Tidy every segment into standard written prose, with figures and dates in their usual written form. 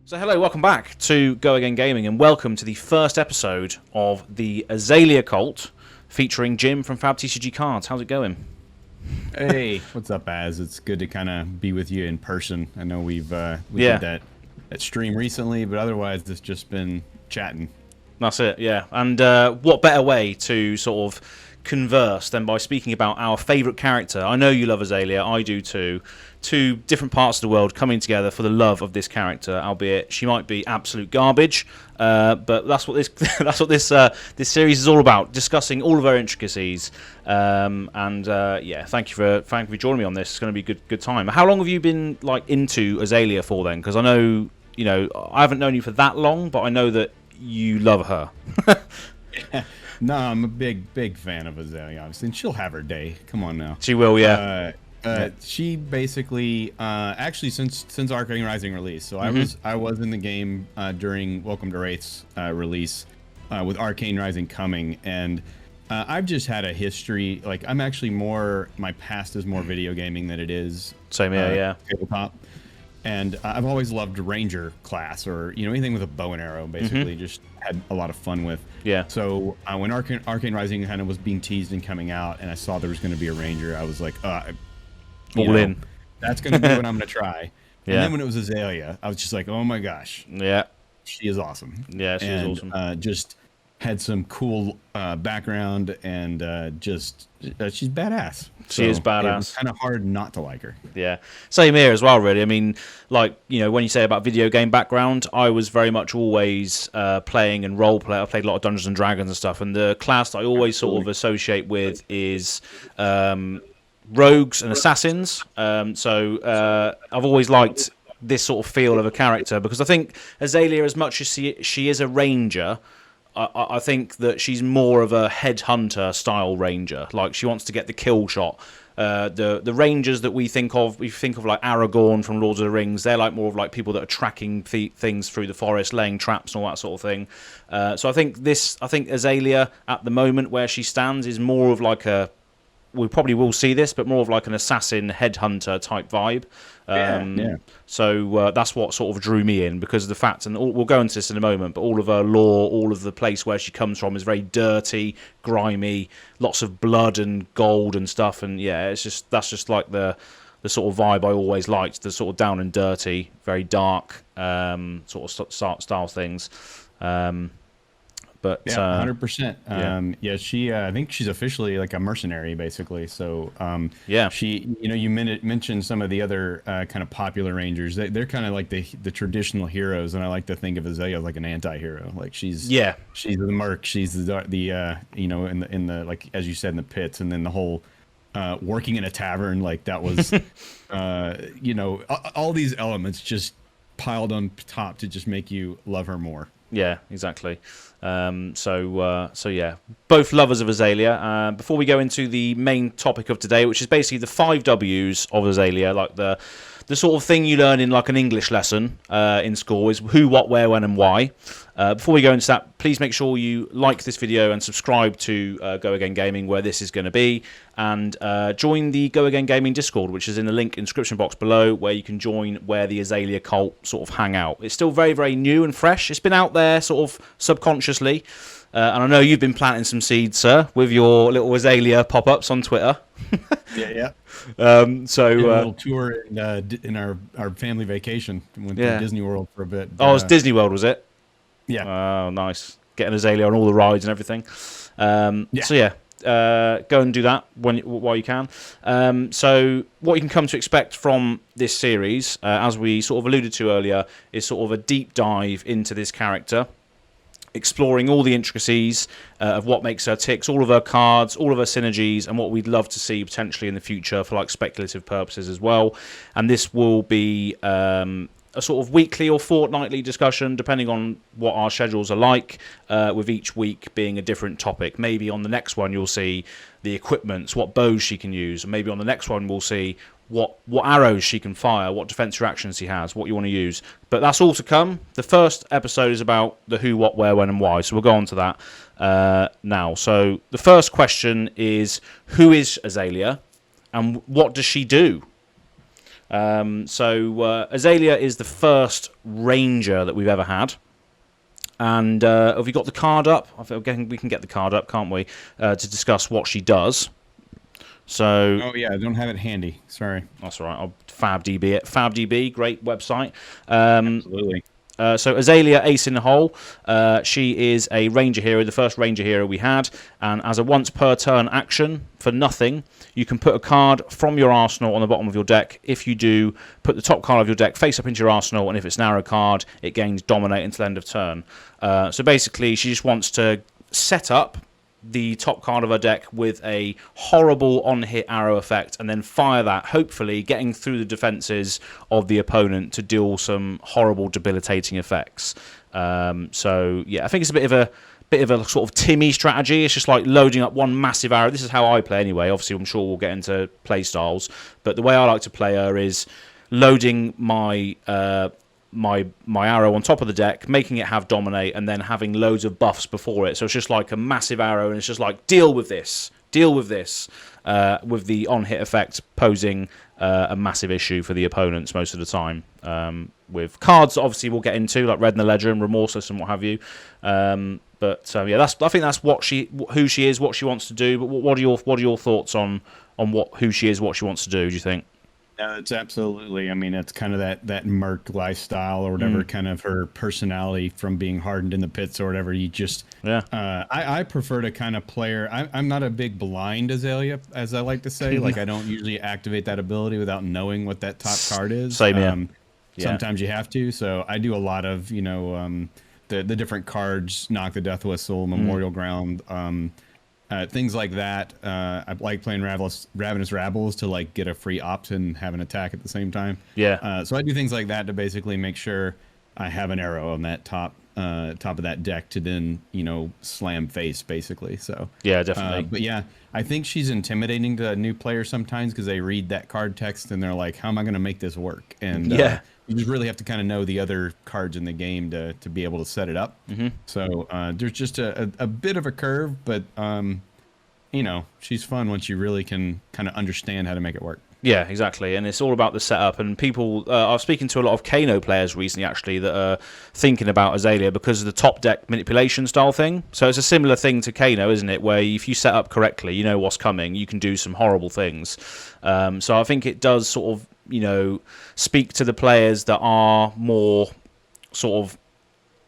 So hello, welcome back to GoAgainGaming and welcome to the first episode of the Azalea cult featuring Jim from FabTCGCards. How's it going? Hey, what's up, Az? It's good to kind of be with you in person. I know we did that stream recently, but otherwise it's just been chatting. That's it, yeah. And what better way to sort of converse than by speaking about our favourite character. I know you love Azalea, I do too. Two different parts of the world coming together for the love of this character, albeit she might be absolute garbage. But that's what this this series is all about, discussing all of her intricacies. Yeah, thank you for joining me on this. It's going to be a good time. How long have you been into Azalea for then? Because I know I haven't known you for that long, but I know that you love her. No, I'm a big fan of Azalea, obviously, and she'll have her day. Come on now. She will, yeah. She basically, actually, since Arcane Rising release, so I was in the game during Welcome to Wraith's release, with Arcane Rising coming, and I've just had a history. Like, I'm actually my past is more video gaming than it is same here, yeah, tabletop. And I've always loved Ranger class, or anything with a bow and arrow. Basically, just had a lot of fun with. Yeah. So when Arcane Rising kind of was being teased and coming out, and I saw there was going to be a Ranger, I was like, all in. That's going to be what I'm going to try. Yeah. And then when it was Azalea, I was just like, oh my gosh. Yeah. She is awesome. Yeah, she's awesome. Just had some cool background, and she's badass. She is badass. It's kind of hard not to like her. Yeah, same here as well, really. I mean, when you say about video game background, I was very much always playing and role play. I played a lot of Dungeons and Dragons and stuff, and the class that I always sort of associate with is rogues and assassins. So I've always liked this sort of feel of a character, because I think Azalea, as much as she is a ranger, I think that she's more of a headhunter style ranger. Like, she wants to get the kill shot. The rangers that we think of like Aragorn from Lord of the Rings. They're like more of like people that are tracking things through the forest, laying traps and all that sort of thing. So I think Azalea at the moment where she stands is more of like we probably will see this, but more of like an assassin headhunter type vibe. So that's what sort of drew me in, because of the fact, and we'll go into this in a moment, but all of her lore, all of the place where she comes from is very dirty, grimy, lots of blood and gold and stuff, and yeah, that's just like the sort of vibe I always liked, the sort of down and dirty, very dark sort of style things. But 100%. She I think she's officially like a mercenary, basically. So she, you mentioned some of the other kind of popular rangers. They're kind of like the traditional heroes, and I like to think of Azalea as like an anti-hero. Like she's the merc, she's the in the like, as you said, in the pits, and then the whole working in a tavern, like that was all these elements just piled on top to just make you love her more. Yeah, exactly. So yeah, both lovers of Azalea. Before we go into the main topic of today, which is basically the 5 W's of Azalea, like the sort of thing you learn in like an English lesson in school, is who, what, where, when, and why. Before we go into that, please make sure you like this video and subscribe to GoAgainGaming, where this is going to be, and join the GoAgainGaming Discord, which is in the link in the description box below, where you can join where the Azalea cult sort of hang out. It's still very, very new and fresh. It's been out there sort of subconsciously, and I know you've been planting some seeds, sir, with your little Azalea pop-ups on Twitter. Yeah. So a little tour in our family vacation. Went to Disney World for a bit. Oh, it was Disney World, was it? Yeah. Oh, nice. Getting Azalea on all the rides and everything. So yeah, go and do that while you can. So what you can come to expect from this series, as we sort of alluded to earlier, is sort of a deep dive into this character, exploring all the intricacies of what makes her ticks, all of her cards, all of her synergies, and what we'd love to see potentially in the future for like speculative purposes as well. And this will be a sort of weekly or fortnightly discussion, depending on what our schedules are like, with each week being a different topic. Maybe on the next one you'll see the equipments, what bows she can use, and maybe on the next one we'll see what arrows she can fire, what defense reactions she has, what you want to use. But that's all to come. The first episode is about the who, what, where, when, and why, so we'll go on to that now. So the first question is, who is Azalea, and what does she do? Azalea is the first ranger that we've ever had. And have we got the card up? I think we can get the card up, can't we, to discuss what she does. So. Oh yeah, I don't have it handy. Sorry. That's all right. I'll FabDB it. FabDB, great website. Absolutely. So Azalea, ace in the hole. She is a ranger hero, the first ranger hero we had, and as a once per turn action for nothing, you can put a card from your arsenal on the bottom of your deck. If you do, put the top card of your deck face up into your arsenal, and if it's an arrow card, it gains dominate until end of turn. So basically, she just wants to set up the top card of her deck with a horrible on-hit arrow effect, and then fire that, hopefully getting through the defenses of the opponent to deal some horrible, debilitating effects. So yeah, I think it's a bit of a sort of Timmy strategy. It's just like loading up one massive arrow. This is how I play anyway. Obviously, I'm sure we'll get into play styles, but the way I like to play her is loading my arrow on top of the deck, making it have dominate, and then having loads of buffs before it. So it's just like a massive arrow, and it's just like, deal with this, with the on-hit effect posing a massive issue for the opponents most of the time. With cards, obviously, we'll get into, like Red in the Ledger and Remorseless and what have you. Yeah, I think that's who she is, what she wants to do. But what are your thoughts on who she is, what she wants to do? Do you think? No, it's absolutely. I mean, it's kind of that merc lifestyle or whatever, kind of her personality from being hardened in the pits or whatever. You just, I prefer to kind of play her. I'm not a big blind Azalea, as I like to say. Like, I don't usually activate that ability without knowing what that top card is. Same here. Sometimes you have to. So I do a lot of, the different cards, Knock the Death Whistle, Memorial Ground, things like that. I like playing Ravenous Rabbles to like get a free opt and have an attack at the same time. Yeah. So I do things like that to basically make sure I have an arrow on that top of that deck to then slam face basically. So yeah, definitely. But yeah, I think she's intimidating to new players sometimes because they read that card text and they're like, "How am I going to make this work?" And you just really have to kind of know the other cards in the game to be able to set it up. So there's just a bit of a curve, but she's fun once you really can kind of understand how to make it work. Yeah, exactly. And it's all about the setup. And people, I was speaking to a lot of Kano players recently, actually, that are thinking about Azalea because of the top deck manipulation style thing. So it's a similar thing to Kano, isn't it? Where if you set up correctly, you know what's coming, you can do some horrible things. So I think it does sort of, speak to the players that are more sort of,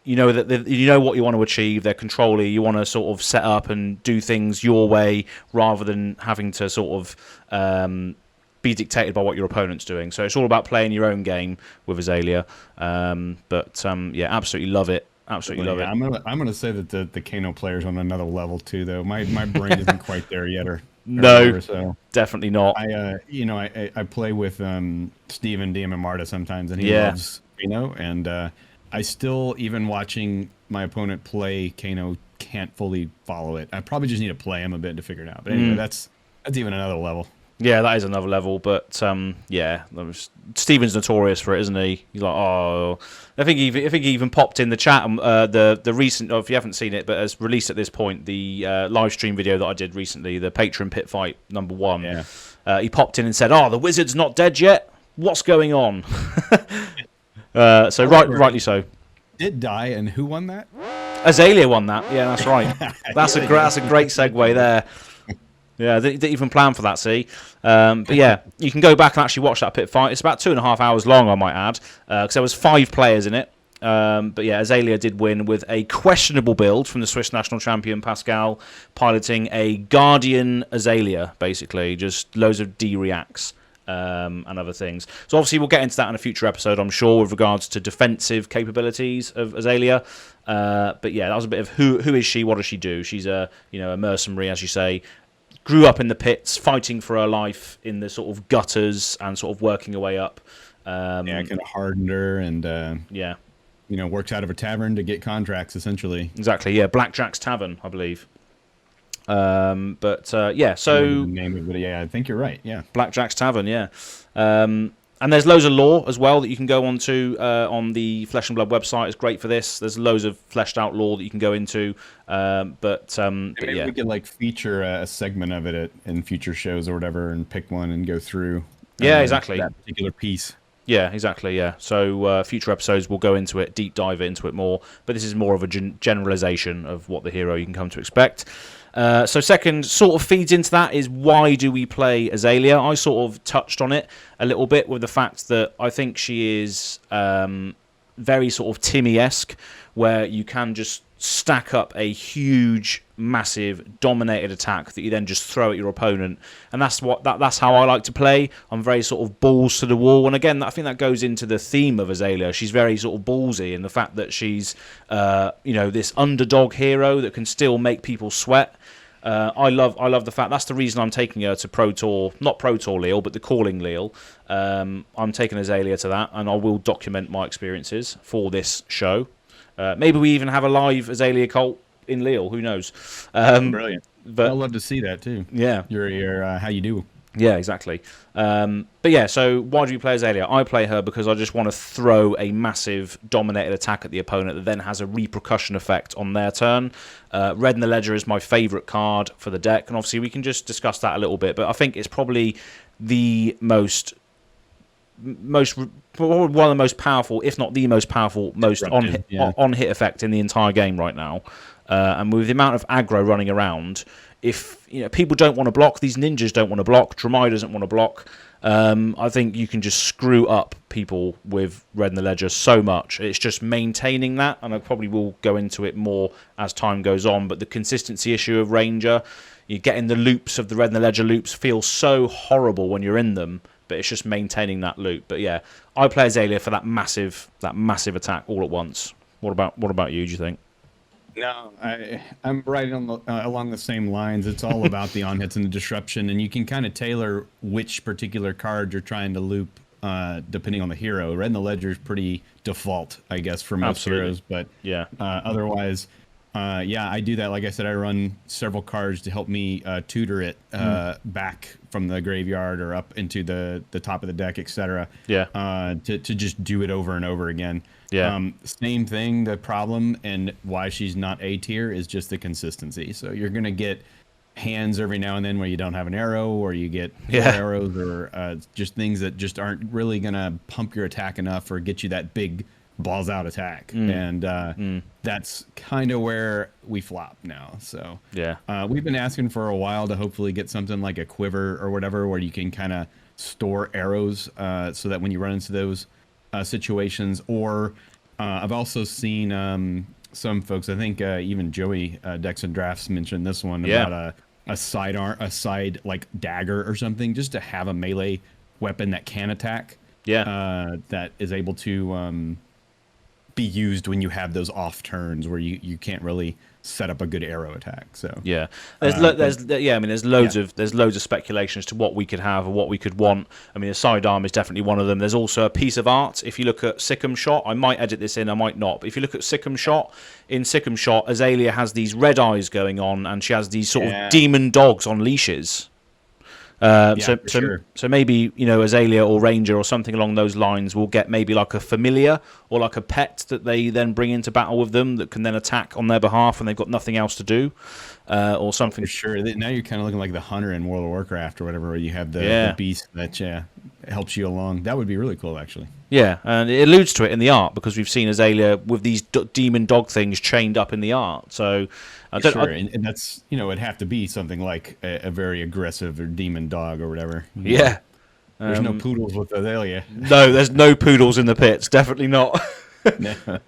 that you know what you want to achieve. They're controlling. You want to sort of set up and do things your way rather than having to sort of be dictated by what your opponent's doing. So it's all about playing your own game with Azalea. Yeah, absolutely love it. Absolutely love it. I'm gonna say that the Kano player's on another level too, though. My brain isn't quite there yet, so definitely not. I play with Steven DM and Marta sometimes, and he loves Kano, and I still, even watching my opponent play Kano, can't fully follow it. I probably just need to play him a bit to figure it out. But anyway, that's even another level. Yeah, that is another level, but Steven's notorious for it, isn't he? He's like, oh, I think he even popped in the chat the recent, if you haven't seen it, but as released at this point, the live stream video that I did recently, the Patron Pit Fight #1. Yeah. He popped in and said, "Oh, the wizard's not dead yet. What's going on?" Rightly so. Did die, and who won that? Azalea won that. Yeah, that's right. That's a great segue there. Yeah, they didn't even plan for that, see? But yeah, you can go back and actually watch that pit fight. It's about 2.5 hours long, I might add, because there was 5 players in it. But yeah, Azalea did win with a questionable build from the Swiss national champion, Pascal, piloting a Guardian Azalea, basically. Just loads of D-reacts and other things. So obviously we'll get into that in a future episode, I'm sure, with regards to defensive capabilities of Azalea. But yeah, that was a bit of who is she, what does she do? She's a mercenary, as you say. Grew up in the pits, fighting for her life in the sort of gutters and sort of working her way up. Kind of hardened her and works out of a tavern to get contracts, essentially. Exactly, yeah, Blackjack's Tavern, I believe. So name of it, yeah, I think you're right. Yeah, Blackjack's Tavern, yeah. And there's loads of lore as well that you can go onto on the Flesh and Blood website. It's great for this. There's loads of fleshed out lore that you can go into. Maybe we could feature a segment of it in future shows or whatever, and pick one and go through. Yeah, exactly. That particular piece. Yeah, exactly. Yeah. So future episodes will go into it, deep dive into it more. But this is more of a generalization of what the hero you can come to expect. So second sort of feeds into that is, why do we play Azalea? I sort of touched on it a little bit with the fact that I think she is very sort of Timmy-esque, where you can just stack up a huge, massive, dominated attack that you then just throw at your opponent, and that's how I like to play. I'm very sort of balls to the wall, and again, I think that goes into the theme of Azalea. She's very sort of ballsy in the fact that she's this underdog hero that can still make people sweat. I love the fact that's the reason I'm taking her to Pro Tour, not Pro Tour Leal, but the Calling Leal. I'm taking Azalea to that, and I will document my experiences for this show. Maybe we even have a live Azalea cult in Leal. Who knows? Brilliant. But I'd love to see that too. Yeah. Your how you do. Yeah, exactly. But yeah, so why do you play Azalea? I play her because I just want to throw a massive dominated attack at the opponent that then has a repercussion effect on their turn. Red in the Ledger is my favourite card for the deck, and obviously we can just discuss that a little bit, but I think it's probably the most one of the most powerful, if not the most powerful, most on hit effect in the entire game right now. And with the amount of aggro running around, if people don't want to block, these ninjas don't want to block, Dromai doesn't want to block, I think you can just screw up people with Red in the Ledger so much. It's just maintaining that, and I probably will go into it more as time goes on, but the consistency issue of Ranger, you get in the loops of the Red in the Ledger loops, feel so horrible when you're in them, but it's just maintaining that loop. But yeah, I play Azalea for that massive attack all at once. What about you? Do you think? No, I'm right on along the same lines. It's all about the on hits and the disruption, and you can kind of tailor which particular card you're trying to loop depending on the hero. Red in the Ledger is pretty default, I guess, for most heroes, but yeah, otherwise. I do that. Like I said, I run several cards to help me tutor it back from the graveyard or up into the top of the deck, etc. Yeah. To just do it over and over again. Yeah. Same thing. The problem and why she's not A tier is just the consistency. So you're gonna get hands every now and then where you don't have an arrow, or you get arrows, or just things that just aren't really gonna pump your attack enough or get you that big balls out attack, and that's kind of where we flop now. So yeah, we've been asking for a while to hopefully get something like a quiver or whatever, where you can kind of store arrows so that when you run into those situations, or I've also seen some folks, I think even Joey Decks and Drafts mentioned this one about a side like dagger or something, just to have a melee weapon that can attack, that is able to be used when you have those off turns where you can't really set up a good arrow attack. So there's loads of speculation as to what we could have or what we could want. I mean, a sidearm is definitely one of them. There's also a piece of art. If you look at Sikkim Shot, I might edit this in, I might not, but if you look at Sikkim Shot, in Sikkim Shot, Azalea has these red eyes going on, and she has these sort of demon dogs on leashes. So maybe Azalea or Ranger or something along those lines will get maybe like a familiar or like a pet that they then bring into battle with them that can then attack on their behalf when they've got nothing else to do, or something. For sure. Now you're kind of looking like the hunter in World of Warcraft or whatever, where you have the beast that helps you along. That would be really cool, actually. Yeah, and it alludes to it in the art because we've seen Azalea with these demon dog things chained up in the art. So. And that's, it'd have to be something like a very aggressive or demon dog or whatever. Yeah. There's no poodles with Azalea. No, there's no poodles in the pits. Definitely not. It'd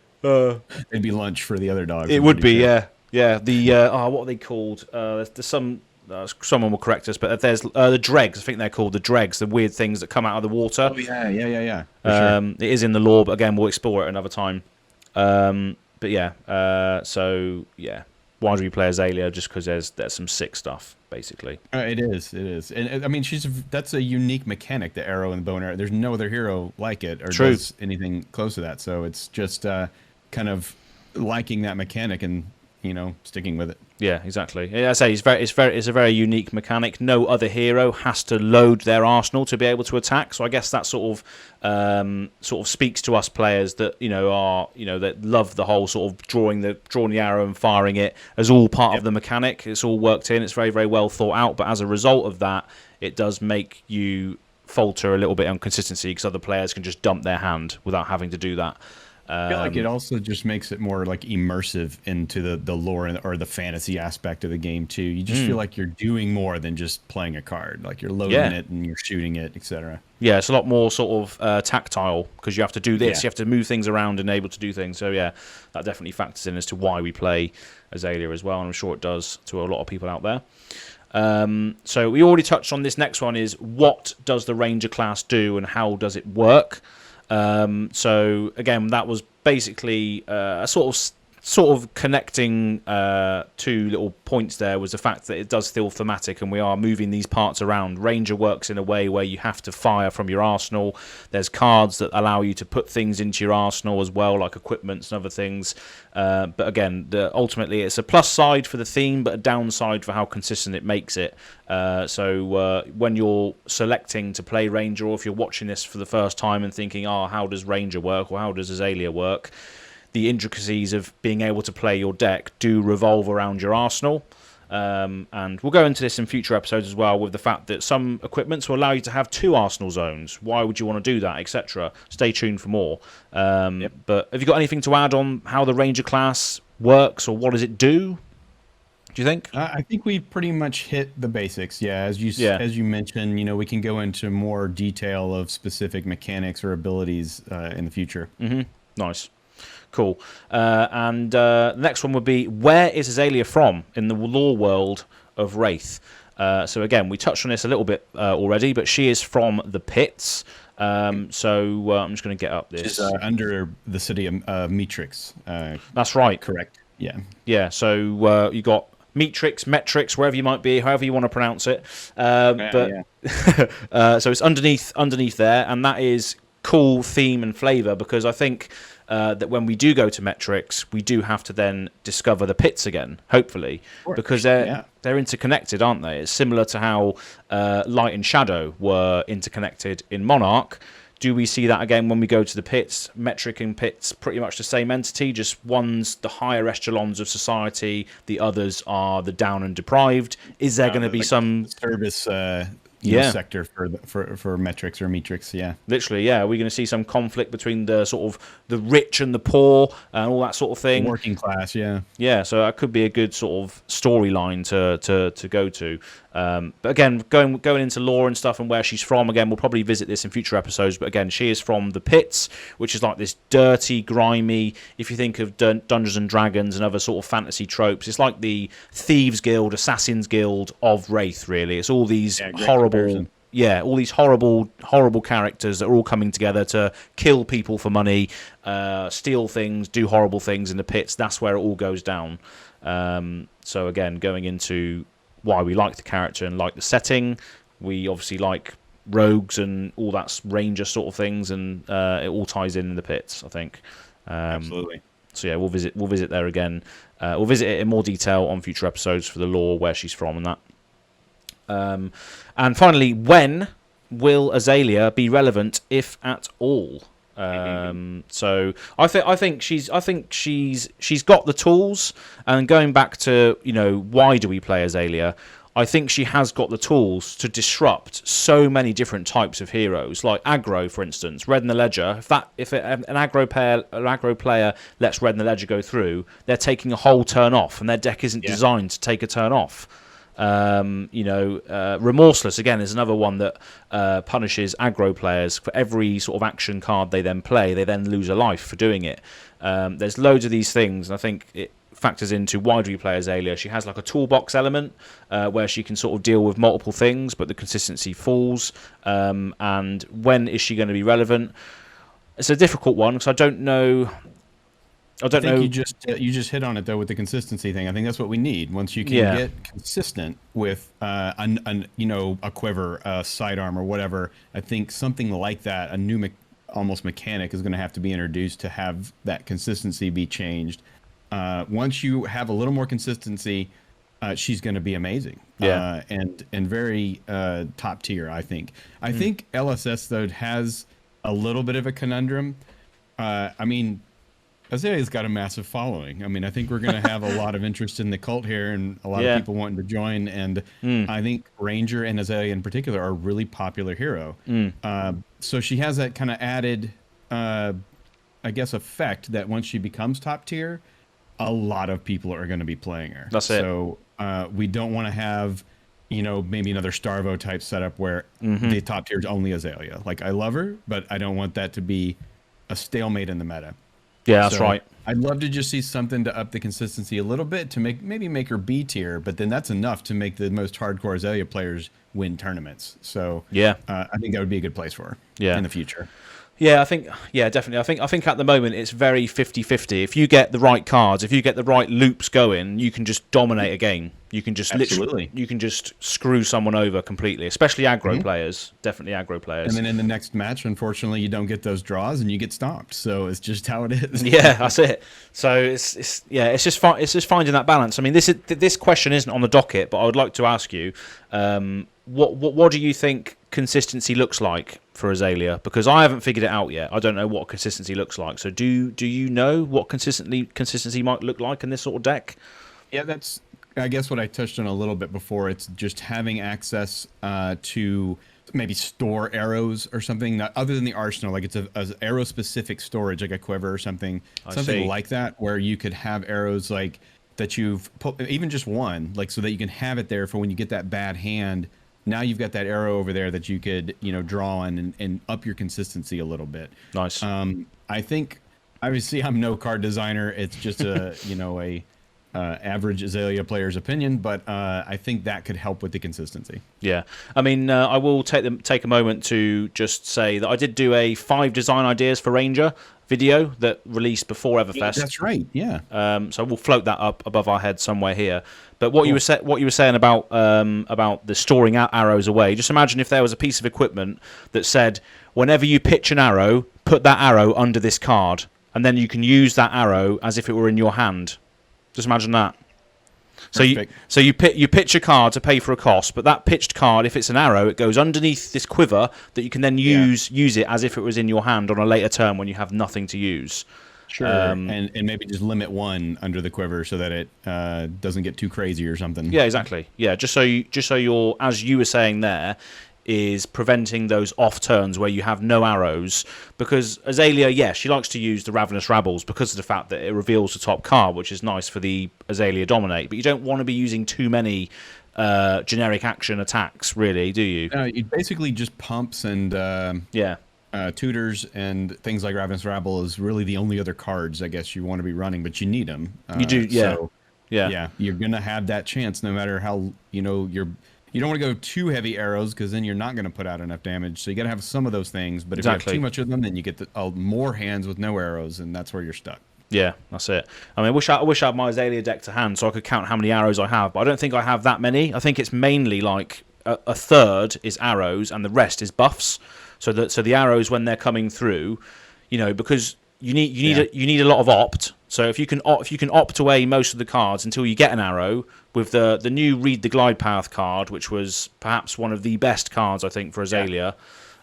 be lunch for the other dogs. It would be, yeah. Yeah. The, what are they called? There's some, someone will correct us, but there's the dregs. I think they're called the dregs, the weird things that come out of the water. Oh, yeah. Sure. It is in the lore, but again, we'll explore it another time. But yeah, so yeah. Why do we play Azalea? Just because there's some sick stuff, basically. It is, and I mean, that's a unique mechanic, the arrow and the bow and arrow. There's no other hero like it or does anything close to that. So it's just kind of liking that mechanic and sticking with it. Yeah, exactly. Yeah, I say it's a very unique mechanic. No other hero has to load their arsenal to be able to attack. So I guess that sort of speaks to us players that that love the whole sort of drawing the arrow and firing it as all part of the mechanic. It's all worked in. It's very, very well thought out. But as a result of that, it does make you falter a little bit on consistency because other players can just dump their hand without having to do that. I feel like it also just makes it more like immersive into the lore or the fantasy aspect of the game too. You just feel like you're doing more than just playing a card. Like you're loading it and you're shooting it, etc. Yeah, it's a lot more sort of tactile because you have to do this. You have to move things around and able to do things. So yeah, that definitely factors in as to why we play Azalea as well. And I'm sure it does to a lot of people out there. So we already touched on this. Next one is, what does the Ranger class do and how does it work? So again, that was basically a sort of connecting two little points. There was the fact that it does feel thematic and we are moving these parts around. Ranger works in a way where you have to fire from your arsenal. There's cards that allow you to put things into your arsenal as well, like equipments and other things. But again, ultimately it's a plus side for the theme, but a downside for how consistent it makes it. So when you're selecting to play Ranger, or if you're watching this for the first time and thinking, how does Ranger work, or how does Azalea work, the intricacies of being able to play your deck do revolve around your arsenal. And we'll go into this in future episodes as well, with the fact that some equipments will allow you to have 2 arsenal zones. Why would you want to do that, etc.? Stay tuned for more. But have you got anything to add on how the Ranger class works, or what does it do? Do you think? I think we pretty much hit the basics. Yeah, as you mentioned, we can go into more detail of specific mechanics or abilities in the future. Nice. Cool. And the next one would be, where is Azalea from in the lore world of Wraith? So again, we touched on this a little bit already, but she is from the pits. So I'm just going to get up this. She's under the city of Metrix. That's right. Correct. Yeah. Yeah. So you got Metrix, wherever you might be, however you want to pronounce it. So it's underneath there, and that is cool theme and flavor, because I think that when we do go to Metrix, we do have to then discover the pits again, hopefully, because they're interconnected, aren't they? It's similar to how Light and Shadow were interconnected in Monarch. Do we see that again when we go to the pits? Metric and pits, pretty much the same entity, just one's the higher echelons of society, the others are the down and deprived. Is there going to be some service sector for Metrix or Metrix? Yeah, literally. Yeah, we're going to see some conflict between the sort of the rich and the poor and all that sort of thing. Working class, yeah. So that could be a good sort of storyline to go to. But again, going into lore and stuff and where she's from, again, we'll probably visit this in future episodes. But again, she is from the pits, which is like this dirty, grimy. If you think of Dungeons and Dragons and other sort of fantasy tropes, it's like the Thieves Guild, Assassins Guild of Wraith. Really, it's all these horrible characters that are all coming together to kill people for money, steal things, do horrible things in the pits. That's where it all goes down. So again, going into why we like the character and like the setting, we obviously like rogues and all that ranger sort of things, and it all ties in the pits, I think. Absolutely. So yeah, we'll visit there again. We'll visit it in more detail on future episodes for the lore, where she's from, and that. And finally, when will Azalea be relevant, if at all? So I think she's got the tools. And going back to why do we play Azalea? I think she has got the tools to disrupt so many different types of heroes, like aggro, for instance. Red in the Ledger. If an aggro player lets Red in the Ledger go through, they're taking a whole turn off, and their deck isn't designed to take a turn off. Remorseless again is another one that punishes aggro players. For every sort of action card they then play, they then lose a life for doing it. There's loads of these things, and I think it factors into why do we play Azalea. She has like a toolbox element where she can sort of deal with multiple things, but the consistency falls. And when is she going to be relevant? It's a difficult one, because I don't know. I think you just hit on it though with the consistency thing. I think that's what we need. Once you can get consistent with a quiver, a sidearm, or whatever, I think something like that, a new almost mechanic, is going to have to be introduced to have that consistency be changed. Once you have a little more consistency, she's going to be amazing. And very top tier, I think. I think LSS though has a little bit of a conundrum. I mean, Azalea's got a massive following. I mean, I think we're going to have a lot of interest in the cult here and a lot of people wanting to join. And I think Ranger and Azalea in particular are a really popular hero. So she has that kind of added, I guess, effect that once she becomes top tier, a lot of people are going to be playing her. That's it. So we don't want to have, maybe another Starvo type setup where the top tier is only Azalea. Like, I love her, but I don't want that to be a stalemate in the meta. Yeah, that's right. I'd love to just see something to up the consistency a little bit to maybe make her B tier, but then that's enough to make the most hardcore Azalea players win tournaments. So I think that would be a good place for her in the future. Yeah, definitely. I think at the moment it's very 50-50. If you get the right cards, if you get the right loops going, you can just dominate a game. You can just literally, you can just screw someone over completely, especially aggro players. Definitely aggro players. And then in the next match, unfortunately, you don't get those draws and you get stomped. So it's just how it is. Yeah, that's it. So it's just finding that balance. I mean, this question isn't on the docket, but I would like to ask you, what do you think consistency looks like for Azalea? Because I haven't figured it out yet. I don't know what consistency looks like. So do you know what consistency might look like in this sort of deck? Yeah, that's, I guess, what I touched on a little bit before. It's just having access to maybe store arrows or something other than the arsenal. Like it's a arrow specific storage, like a quiver or something like that, where you could have arrows like that you've put, even just one, like so that you can have it there for when you get that bad hand. Now you've got that arrow over there that you could, draw on and up your consistency a little bit. Nice. I think, obviously, I'm no card designer. It's just a, average Azalea player's opinion, but I think that could help with the consistency. Yeah. I mean, I will take a moment to just say that I did do a 5 design ideas for Ranger video that released before Everfest. Yeah, that's right. Yeah. So we'll float that up above our head somewhere here. But what you were saying about the storing out arrows away. Just imagine if there was a piece of equipment that said, whenever you pitch an arrow, put that arrow under this card, and then you can use that arrow as if it were in your hand. Just imagine that. So you pitch a card to pay for a cost, but that pitched card, if it's an arrow, it goes underneath this quiver that you can then use it as if it was in your hand on a later turn when you have nothing to use. Sure, and maybe just limit one under the quiver so that it doesn't get too crazy or something. Yeah, exactly. Yeah, just so you're, as you were saying there, is preventing those off turns where you have no arrows, because Azalea, she likes to use the Ravenous Rabbles because of the fact that it reveals the top card, which is nice for the Azalea Dominate, but you don't want to be using too many generic action attacks, really, do you? It basically just pumps and tutors and things like Ravenous Rabble is really the only other cards I guess you want to be running, but you need them. You do, yeah. So, yeah, you're gonna have that chance no matter how you don't want to go too heavy arrows because then you're not going to put out enough damage. So you got to have some of those things. But if you have too much of them, then you get more hands with no arrows, and that's where you're stuck. Yeah, that's it. I mean, I wish I had my Azalea deck to hand so I could count how many arrows I have. But I don't think I have that many. I think it's mainly like a third is arrows and the rest is buffs. So the arrows when they're coming through, because you need a lot of opt. So if you can opt away most of the cards until you get an arrow, with the new Read the Glide Path card, which was perhaps one of the best cards I think for Azalea,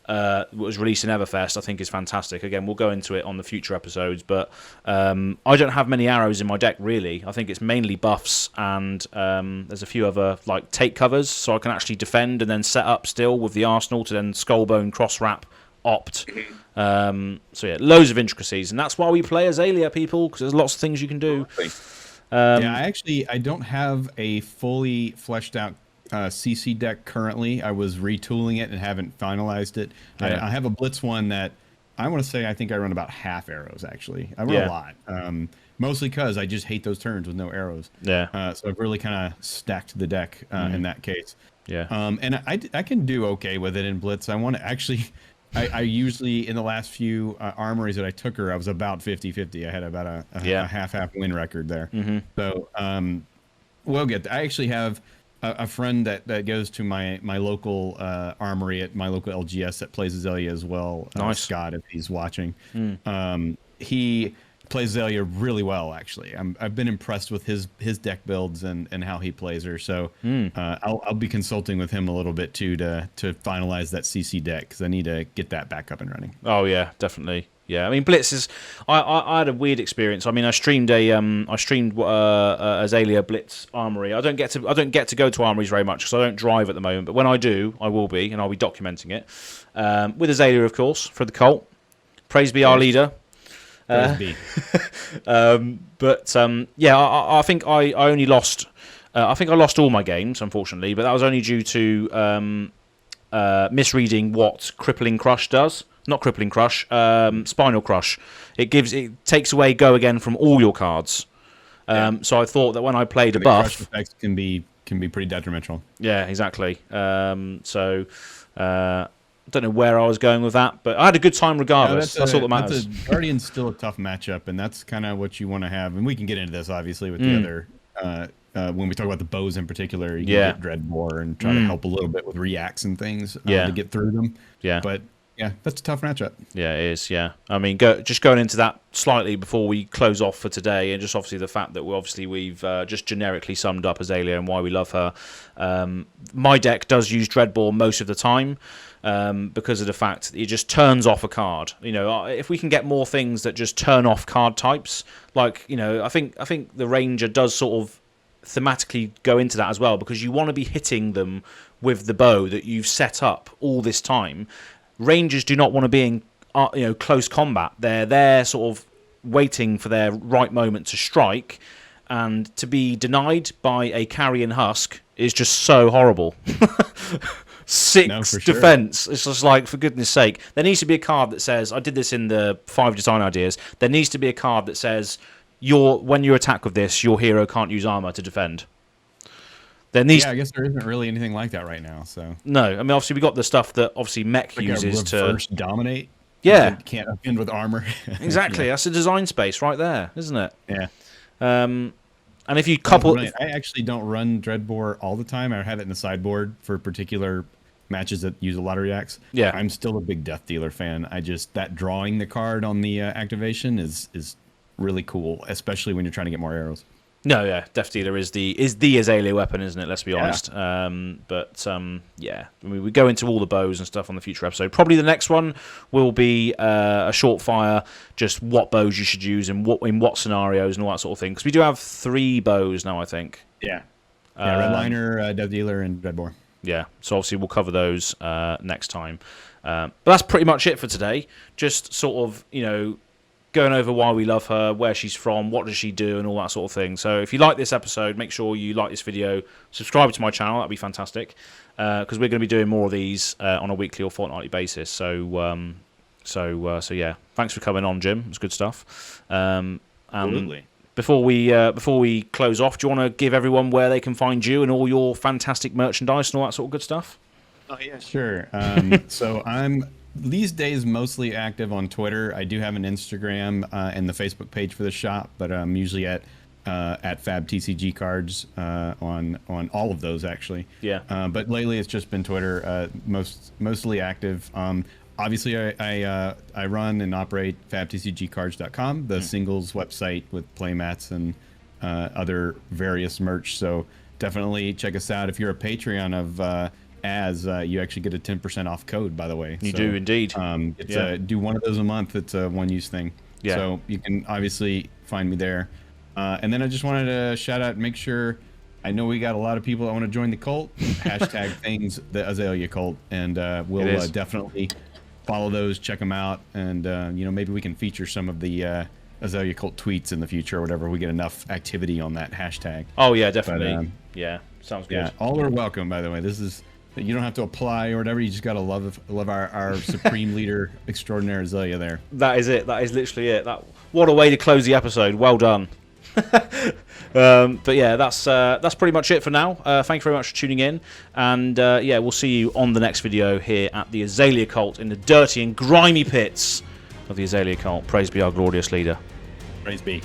was released in Everfest, I think is fantastic. Again, we'll go into it on the future episodes, but I don't have many arrows in my deck really. I think it's mainly buffs, and there's a few other like take covers, so I can actually defend and then set up still with the arsenal to then Skullbone cross wrap opt. Loads of intricacies, and that's why we play Azalea, people, because there's lots of things you can do. I don't have a fully fleshed out CC deck currently. I was retooling it and haven't finalized it. I have a Blitz one that I want to say I think I run about half arrows actually. I run a lot, mostly because I just hate those turns with no arrows. So I've really kind of stacked the deck in that case. And I can do okay with it in Blitz. I want to actually. I usually, in the last few armories that I took her, I was about 50-50. I had about a half win record there. So we'll get there. I actually have a friend that goes to my local armory at my local LGS that plays Azalea as well. Nice. Scott, if he's watching. He plays Azalea really well, actually. I've been impressed with his deck builds and how he plays her. So I'll be consulting with him a little bit too to finalize that CC deck because I need to get that back up and running. Oh yeah, definitely. Yeah. I mean, Blitz is. I had a weird experience. I mean, I streamed Azalea Blitz Armory. I don't get to go to armories very much because I don't drive at the moment. But when I do, I will be, and I'll be documenting it with Azalea, of course, for the cult. Praise be our leader. Praise be. Yeah, I think I only lost. I think I lost all my games, unfortunately, but that was only due to misreading what Crippling Crush does. Not Crippling Crush, Spinal Crush. It takes away Go Again from all your cards. So I thought that when I played a buff, crush effects can be pretty detrimental. Yeah, exactly. I don't know where I was going with that, but I had a good time regardless. That's all that matters. Guardian's still a tough matchup, and that's kind of what you want to have. And we can get into this obviously with the other. When we talk about the bows in particular, you can get Dreadbore and try to help a little bit with reacts and things to get through them. Yeah, but yeah, that's a tough matchup. Yeah, it is. Yeah, I mean, just going into that slightly before we close off for today, and just obviously the fact that we've just generically summed up Azalea and why we love her. My deck does use Dreadbore most of the time because of the fact that it just turns off a card. You know, if we can get more things that just turn off card types, like, you know, I think the Ranger does sort of thematically go into that as well, because you want to be hitting them with the bow that you've set up all this time. Rangers do not want to be in close combat. They're there sort of waiting for their right moment to strike, and to be denied by a Carrion Husk is just so horrible. 6 defense. Sure. It's just like, for goodness sake, there needs to be a card that says, I did this in the 5 design ideas, there needs to be a card that says, when you attack with this, your hero can't use armor to defend. I guess there isn't really anything like that right now. So no, I mean, obviously we got the stuff that obviously Mech uses to dominate. Yeah, can't offend with armor. Exactly, that's a design space right there, isn't it? Yeah. And if you couple, I actually don't run Dreadbore all the time. I have it in the sideboard for particular matches that use a lot of reacts. Yeah, I'm still a big Death Dealer fan. That drawing the card on the activation is really cool, especially when you're trying to get more arrows. No, yeah, Death Dealer is the Azalea weapon, isn't it? Let's be honest. Yeah, I mean, we go into all the bows and stuff on the future episode. Probably the next one will be a short fire, just what bows you should use and in what scenarios and all that sort of thing. Because we do have 3 bows now, I think. Yeah. Redliner, Death Dealer, and Dreadbore. Yeah, so obviously we'll cover those next time. But that's pretty much it for today. Just sort of, going over why we love her, where she's from, what does she do, and all that sort of thing. So if you like this episode, make sure you like this video, subscribe to my channel, that'd be fantastic, because we're going to be doing more of these on a weekly or fortnightly basis. So yeah, thanks for coming on, Jim. It's good stuff. Absolutely. Before we close off, do you want to give everyone where they can find you and all your fantastic merchandise and all that sort of good stuff? Oh yeah, sure. So I'm these days mostly active on Twitter. I do have an Instagram and the Facebook page for the shop, but I'm usually at FabTCGCards on all of those actually. Yeah. But lately it's just been Twitter, mostly active. Obviously I run and operate FabTCGCards.com, the singles website with playmats and other various merch. So definitely check us out. If you're a Patreon of you actually get a 10% off code, by the way. You do indeed. Do one of those a month. It's a one-use thing. Yeah. So you can obviously find me there. And then I just wanted to shout out, make sure, I know we got a lot of people that want to join the cult. Hashtag things the Azalea cult, and we'll definitely follow those, check them out, and maybe we can feature some of the Azalea cult tweets in the future or whatever. We get enough activity on that hashtag. Oh yeah, definitely. Yeah, sounds good. Yeah, all are welcome. By the way, you don't have to apply or whatever. You just gotta love our supreme leader extraordinaire Azalea there. That is it. That is literally it. What a way to close the episode. Well done. But yeah, that's pretty much it for now. Thank you very much for tuning in, and we'll see you on the next video here at the Azalea cult in the dirty and grimy pits of the Azalea cult. Praise be our glorious leader. Praise be.